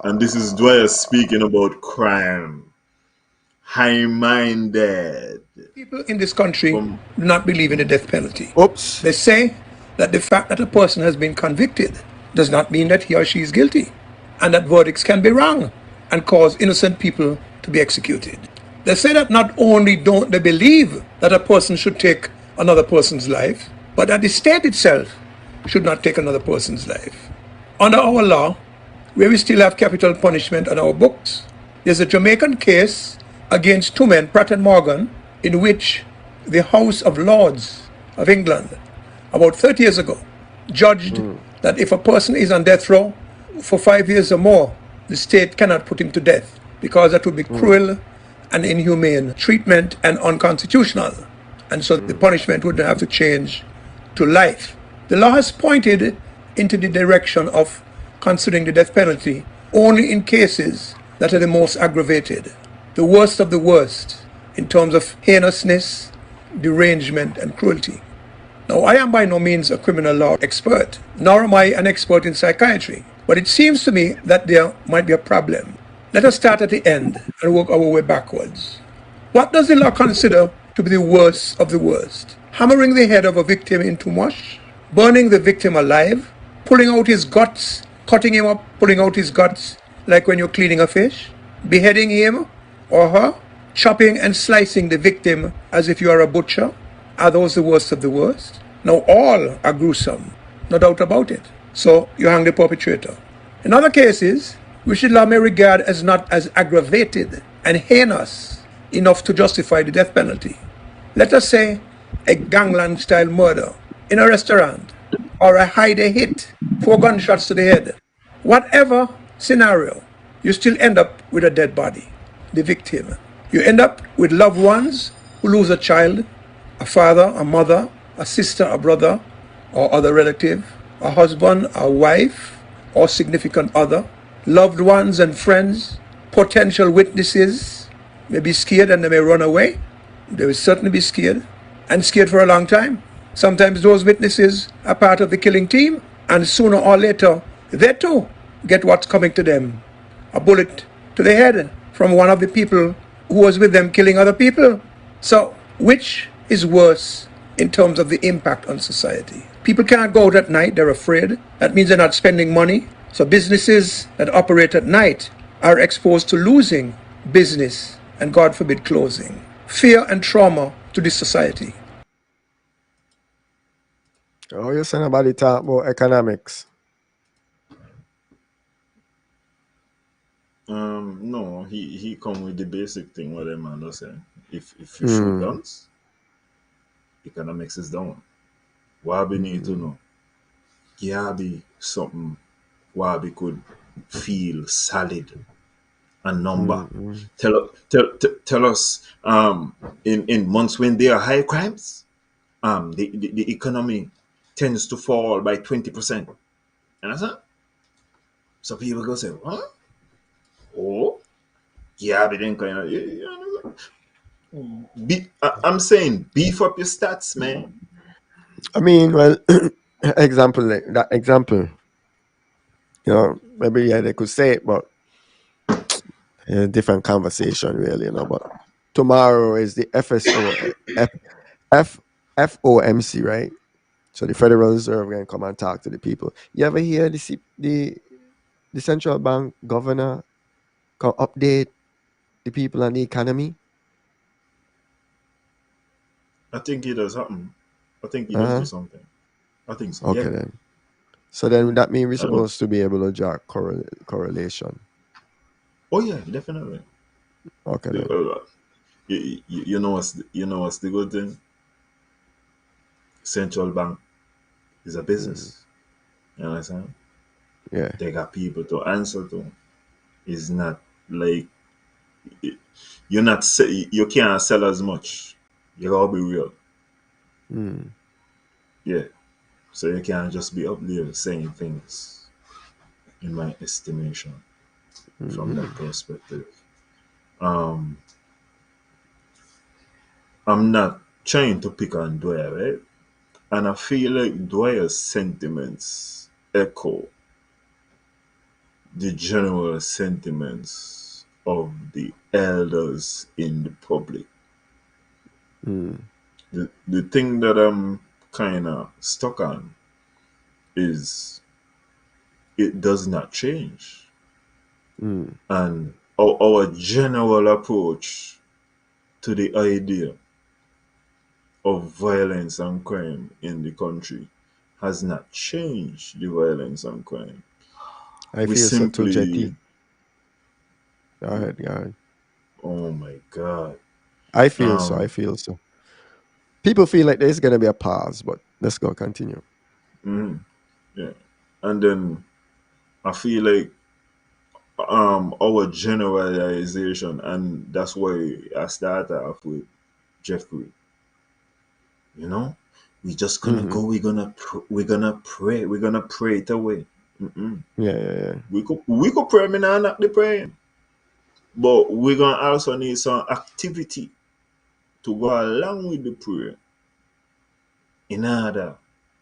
And this is Dwyer speaking about crime. high-minded. People in this country From do not believe in the death penalty. Oops. They say that the fact that a person has been convicted does not mean that he or she is guilty, and that verdicts can be wrong and cause innocent people to be executed. They say that not only don't they believe that a person should take another person's life, but that the state itself should not take another person's life. Under our law, where we still have capital punishment on our books, there's a Jamaican case against two men, Pratt and Morgan, in which the House of Lords of England, about 30 years ago, judged that if a person is on death row for 5 years or more, the state cannot put him to death because that would be cruel and inhumane treatment and unconstitutional. And so the punishment would have to change to life. The law has pointed into the direction of considering the death penalty only in cases that are the most aggravated, the worst of the worst, in terms of heinousness, derangement, and cruelty. Now, I am by no means a criminal law expert, nor am I an expert in psychiatry, but it seems to me that there might be a problem. Let us start at the end and work our way backwards. What does the law consider to be the worst of the worst? Hammering the head of a victim into mush, burning the victim alive, pulling out his guts, cutting him up, pulling out his guts, like when you're cleaning a fish, beheading him or her, chopping and slicing the victim as if you are a butcher. Are those the worst of the worst? Now, all are gruesome, no doubt about it. So you hang the perpetrator. In other cases, which the law may regard as not as aggravated and heinous enough to justify the death penalty. Let us say a gangland-style murder in a restaurant, or a hide-a-hit, 4 gunshots to the head. Whatever scenario, you still end up with a dead body, the victim. You end up with loved ones who lose a child, a father, a mother, a sister, a brother, or other relative, a husband, a wife, or significant other, loved ones and friends, potential witnesses may be scared and they may run away. They will certainly be scared, and scared for a long time. Sometimes those witnesses are part of the killing team, and sooner or later, they too get what's coming to them. A bullet to the head from one of the people who was with them killing other people. So, which is worse in terms of the impact on society? People can't go out at night, they're afraid. That means they're not spending money. So businesses that operate at night are exposed to losing business and, God forbid, closing. Fear and trauma to this society. Oh, you're saying about the talk about economics. No, he come with the basic thing what the man was saying. If you shoot guns, economics is down. What we need to know? Yeah, be something where we could feel solid a number. Tell us in months when there are high crimes, the economy tends to fall by 20%. Understand? So people go say, huh? Oh, yeah, but then kind of, I'm saying beef up your stats, man. I mean, well, example, like that example, maybe they could say it, but a different conversation, really, But tomorrow is the FOMC, right? So the Federal Reserve going to come and talk to the people. You ever hear the central bank governor come update the people on the economy? I think it does happen. I think he does do something. I think so. Okay, yeah. then. So then that means we're supposed to be able to draw correlation. Oh yeah, definitely. Okay, then. You know what's the good thing? Central bank is a business. You understand? Yeah. They got people to answer to. It's not like you can't sell as much. You gotta be real. Yeah. So you can't just be up there saying things, in my estimation, from that perspective. I'm not trying to pick on Dwyer, right? And I feel like Dwyer's sentiments echo the general sentiments of the elders in the public. The thing that I'm kind of stuck on is it does not change. And our general approach to the idea of violence and crime in the country has not changed the violence and crime. I We feel so too, simply, JP. Go ahead, go ahead. oh my God. I feel so. I feel so. People feel like there's gonna be a pause, but let's go continue. Yeah. And then I feel like our generalization, and that's why I started off with Jeffrey. You know, we just gonna go. We're gonna pray it away. Yeah. We could pray. Me now not the praying, but we're gonna also need some activity to go along with the prayer in order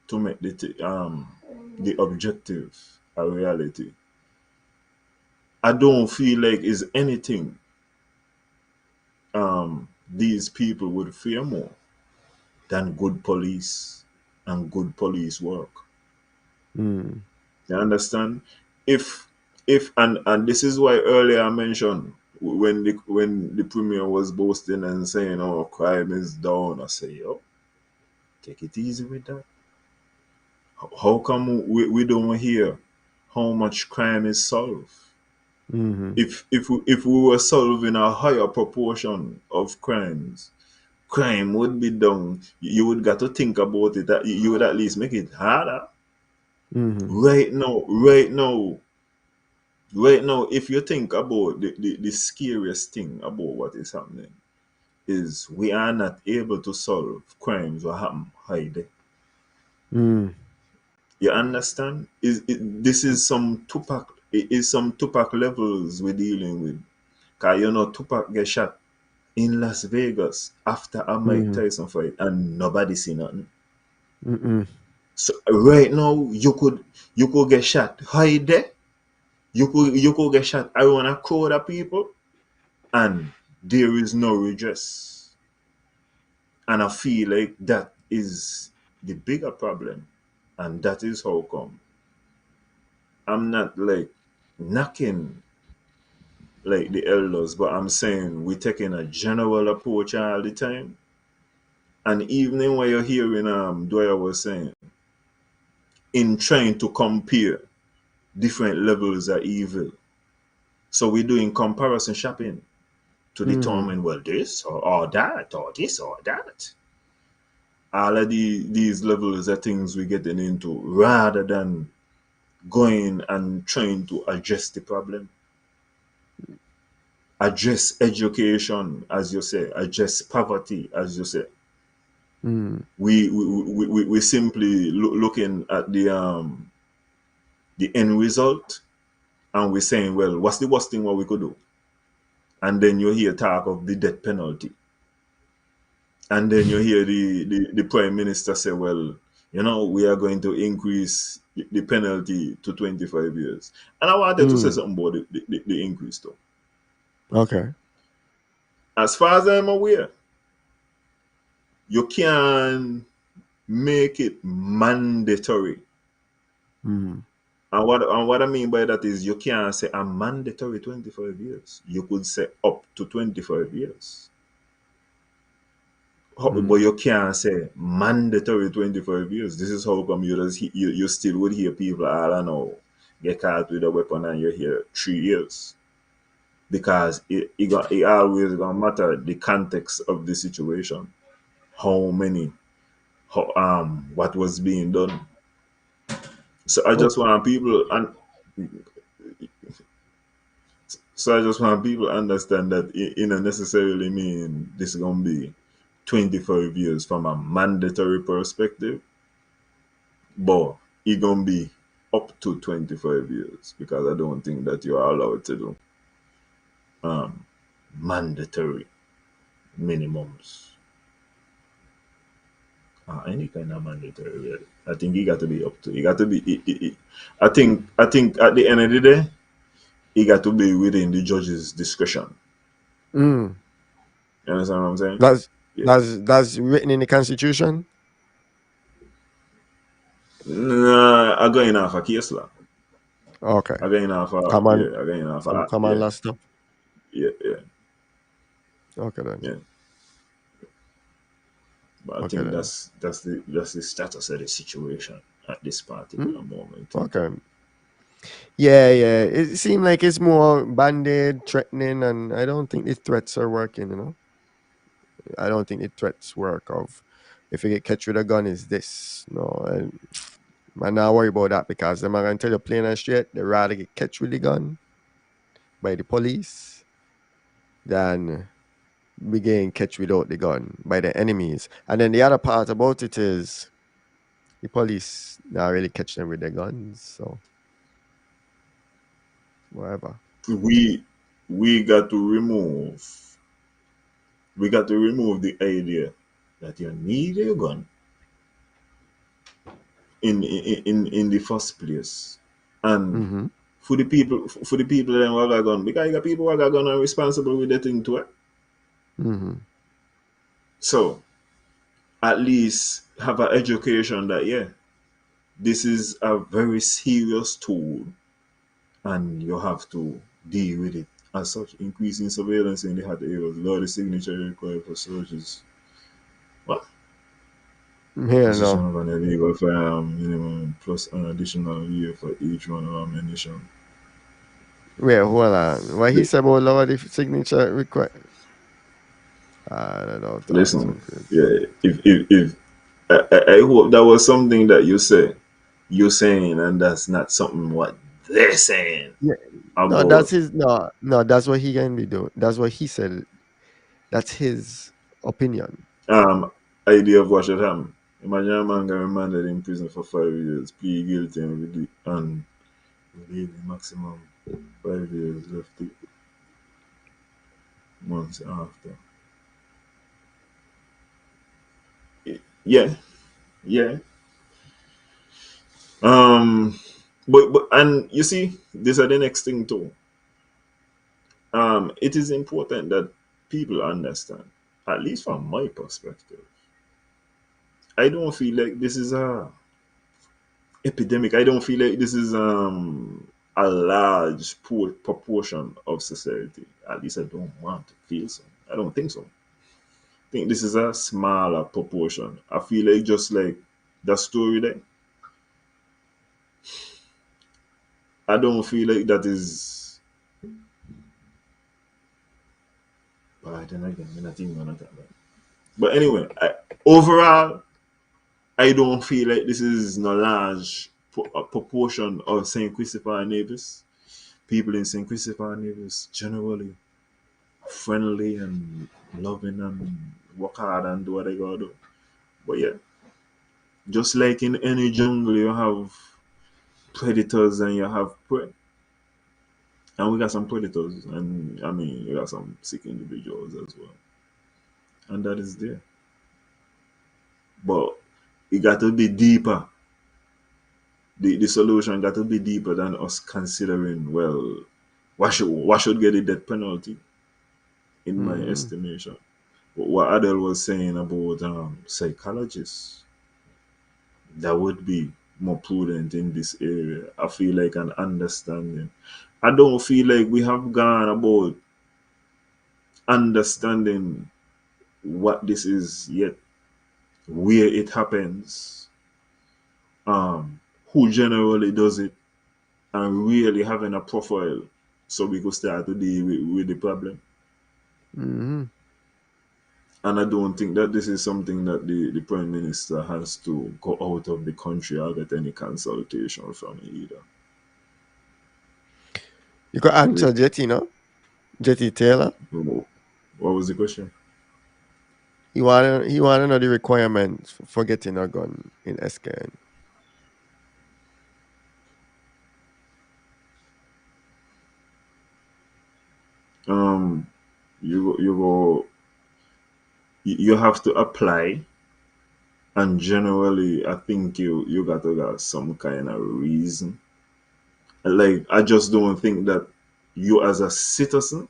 to make the objective a reality. I don't feel like is anything these people would fear more than good police and good police work. You understand? If and this is why earlier I mentioned when the premier was boasting and saying, "Oh, crime is down," I say, "Yo, take it easy with that. How come we don't hear how much crime is solved? If we were solving a higher proportion of crimes, crime would be done. You would got to think about it. That you would at least make it harder. Right now, if you think about the scariest thing about what is happening is we are not able to solve crimes that happen hide. You understand? This is some Tupac. It is some Tupac levels we're dealing with. Cause Tupac get shot in Las Vegas after a Mike Tyson fight, and nobody see nothing. So right now, you could get shot hide there. You could get shot around a crowd of people, and there is no redress. And I feel like that is the bigger problem, and that is how come I'm not like knocking like the elders, but I'm saying we're taking a general approach all the time. And even when you're hearing Dwyer was saying, in trying to compare different levels of evil. So we're doing comparison shopping to determine, well, this or that, or this or that. All of these levels are things we're getting into rather than going and trying to address the problem. Address education, as you say, address poverty, as you say. We simply looking at the end result, and we're saying, well, what's the worst thing what we could do? And then you hear talk of the death penalty. And then you hear the prime minister say, well, we are going to increase the penalty to 25 years. And I wanted to say something about the increase though. Okay. As far as I'm aware, you can make it mandatory. And what I mean by that is you can't say a mandatory 25 years. You could say up to 25 years. But you can't say mandatory 25 years. This is how come you still would hear people, I don't know, get caught with a weapon and you hear 3 years. Because it always gonna matter the context of the situation. What was being done. So I just want people understand that it don't necessarily mean this is gonna be 25 years from a mandatory perspective, but it gonna be up to 25 years because I don't think that you are allowed to do mandatory minimums. Any kind of mandatory, really. I think it got to be up to. It got to be. I think at the end of the day, it got to be within the judge's discretion. Mm. You understand what I'm saying? That's Yeah. that's written in the Constitution. Nah, I going off a case law. Okay. I going off a Common yeah. I going off some a common yeah. law stuff. Yeah, yeah, Okay then. yeah. But I Okay think then. that's the status of the situation at this particular Mm. moment in Okay. time. Yeah, yeah. It seemed like it's more banded, threatening, and I don't think the threats are working. I don't think the threats work. Of if you get catch with a gun, is this no? And man, not worry about that because them are gonna tell you plain and straight. They rather get catch with the gun by the police than be getting catch without the gun by the enemies. And then the other part about it is the police not really catch them with their guns. So whatever. We got to remove the idea that you need a gun in the first place. And Mm-hmm. for the people that who have a gun, because you got people who have a gun are responsible with the thing too. Mm-hmm. So at least have an education that yeah, this is a very serious tool and you have to deal with it. As such, increasing surveillance in the hot areas, lower the signature required for searches. What? Yeah, Possession no. of an illegal firearm minimum plus an additional year for each one of ammunition. Wait, hold on. What he said about lower the signature request? I don't know. Talk Listen, something. yeah, if I hope that was something that you're saying, and that's not something what they're saying Yeah. No, about that's his. No. That's what he can be doing. That's what he said. That's his opinion. um idea of what should happen. Imagine a man got remanded in prison for 5 years, plead guilty and release the maximum 5 years left months after. Yeah, yeah. Um, but and you see, this are the next thing too. It is important that people understand, at least from my perspective. I don't feel like this is a epidemic. I don't feel like this is a large proportion of society. At least I don't want to feel so. I don't think so. I think this is a smaller proportion. I feel like just like that story there. I don't feel like that is. But then again, I'm not even gonna talk that. But anyway, overall, I don't feel like this is no large proportion of St. Christopher and Nevis. People in St. Christopher and Nevis generally friendly and loving and work hard and do what they gotta do. But yeah, just like in any jungle, you have predators and you have prey. And we got some predators, and I mean, we got some sick individuals as well. And that is there. But it got to be deeper. The solution got to be deeper than us considering, well, what should get a death penalty, in my Mm-hmm. estimation. But what Adele was saying about psychologists, that would be more prudent in this area. I feel like an understanding. I don't feel like we have gone about understanding what this is yet, where it happens, who generally does it, and really having a profile so we could start to deal with the problem. Mm-hmm. And I don't think that this is something that the Prime Minister has to go out of the country or get any consultation from either. You could We- answer Jetty, no? Jetty Taylor. What was the question? He want to know the requirements for getting a gun in SKN. Um, you have to apply, and generally, I think you got to got some kind of reason. Like I just don't think that. you as a citizen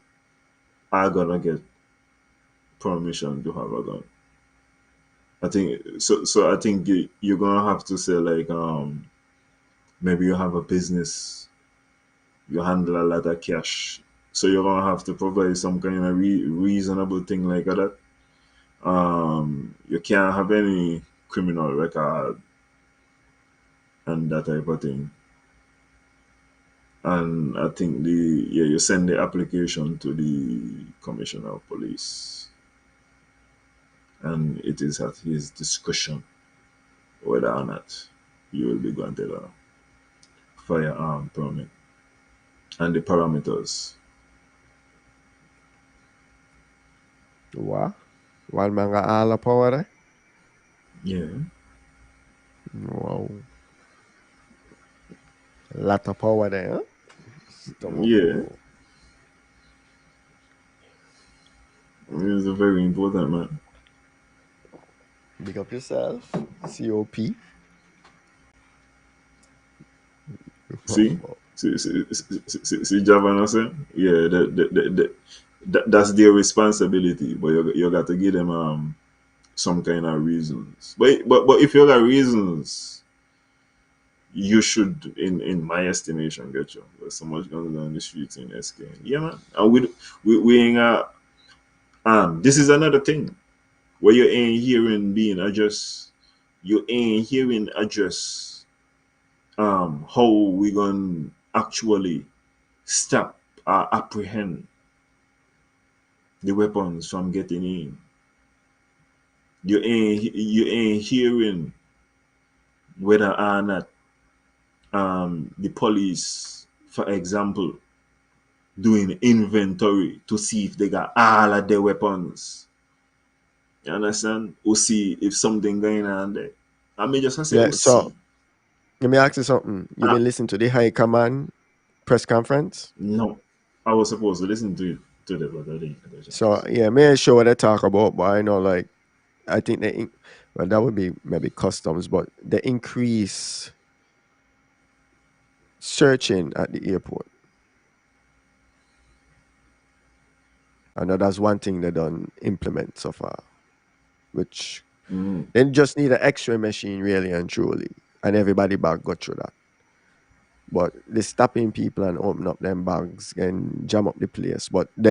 are gonna get permission to have a gun. I think so. So I think you're gonna have to say like maybe you have a business, you handle a lot of cash, so you're gonna have to provide some kind of reasonable thing like that. You can't have any criminal record and that type of thing. And I think you send the application to the commissioner of police, and it is at his discretion whether or not you will be granted a firearm permit and the parameters. Wow. One man got all the power there. Yeah. Wow. A lot of power there, huh? Stomach Yeah. blow. It is a very important, man. Big up yourself. COP. See? See Javana say? Yeah, that's their responsibility, but you got to give them some kind of reasons. But if you got reasons, you should, in my estimation, get you. There's so much guns on the streets in SK. Yeah, man. And we ain't this is another thing where you ain't hearing being addressed. You ain't hearing address how we gonna actually stop or apprehend the weapons from getting in. You ain't hearing whether or not the police, for example, doing inventory to see if they got all of their weapons. You understand? Or see if something going on there. I mean, just say, Yeah, oh, so see. let me ask you something. You been listening to the high command press conference? No, I was supposed to listen to that, but I didn't get a So chance. yeah, may I sure what they talk about, but I know like I think well that would be maybe customs, but the increase searching at the airport. I know that's one thing they don't implement so far, which they just need an X-ray machine really and truly, and everybody back go through that. But they stopping people and open up them bags and jam up the place. But